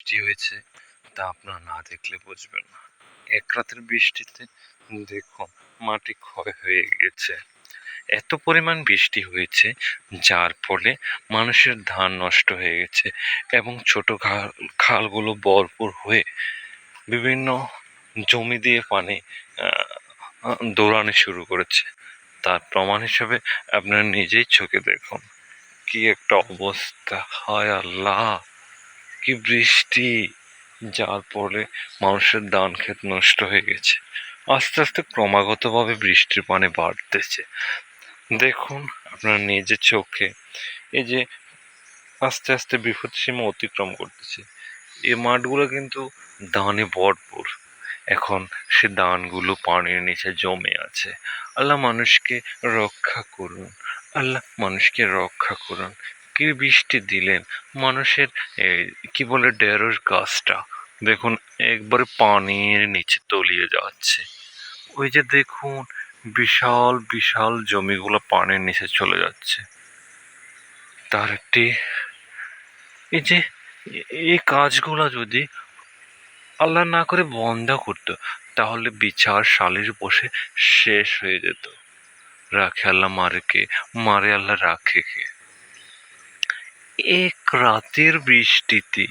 বৃষ্টি হয়েছে তা আপনারা না দেখলে বুঝবেন না। এক রাতের বৃষ্টিতে দেখুন মাটি ক্ষয় হয়ে গেছে। এত পরিমাণ বৃষ্টি হয়েছে যার ফলে মানুষের ধান নষ্ট হয়ে গেছে এবং ছোট খালগুলো ভরপুর হয়ে বিভিন্ন জমি দিয়ে পানি দৌড়ানো শুরু করেছে। তার প্রমাণ হিসেবে আপনারা নিজেই চোখে দেখুন কি একটা অবস্থা। হায় আল্লাহ, কি বৃষ্টি! যার ফলে মানুষের ধান ক্ষেত নষ্ট হয়ে গেছে। আস্তে আস্তে ক্রমাগতভাবে বৃষ্টির পানি বাড়তেছে। দেখুন আপনার নিজের চোখে এই যে আস্তে আস্তে বিপদ সীমা অতিক্রম করতেছে। এই মাঠগুলো কিন্তু ধানে ভরপুর। এখন সে ধানগুলো পানির নিচে জমে আছে। আল্লাহ মানুষকে রক্ষা করুন, আল্লাহ মানুষকে রক্ষা করুন। কি বৃষ্টি দিলেন! মানুষের কি বলে ঢেঁড়স গাছটা দেখুন একবারে পানির নিচে তলিয়ে যাচ্ছে। ওই যে দেখুন বিশাল বিশাল জমিগুলো পানির নিচে চলে যাচ্ছে। তার একটি এই যে এই কাজগুলো যদি আল্লাহ না করে বন্ধ করতো তাহলে বিচার সালিশ বসে শেষ হয়ে যেত। রাখে আল্লাহ মারে কে, মারে আল্লাহ রাখে কে। এক রাতের বৃষ্টিতে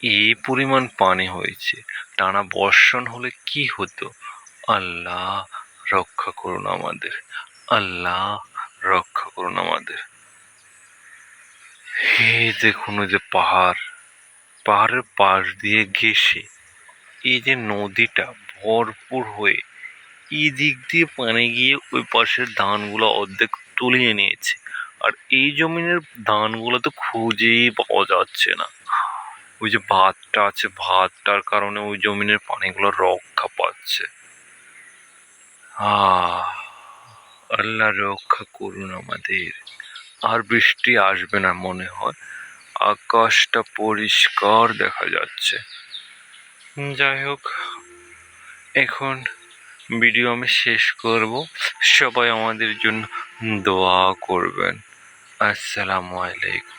এই পরিমাণ পানি হয়েছে। টানা বর্ষণ হলে কি হতো! আল্লাহ রক্ষা করুন আমাদের, আল্লাহ রক্ষা করুন আমাদের। এই দেখুন ওই যে পাহাড়ের পাশ দিয়ে ঘেঁষে এই যে নদীটা ভরপুর হয়ে এই দিক দিয়ে পানি গিয়ে ওই পাশের ধানগুলো অর্ধেক তুলিয়ে নিয়েছে। আর এই জমিনের ধানগুলো তো খুঁজেই পাওয়া যাচ্ছে না। ওই যে ভাতটা আছে, ভাতটার কারণে ওই জমিনের পানিগুলো রক্ষা পাচ্ছে। আল্লাহ রক্ষা করুন আমাদের। আর বৃষ্টি আসবে না মনে হয়, আকাশটা পরিষ্কার দেখা যাচ্ছে। যাই হোক, এখন ভিডিও আমি শেষ করব। সবাই আমাদের জন্য দোয়া করবেন। আসসালামু আলাইকুম।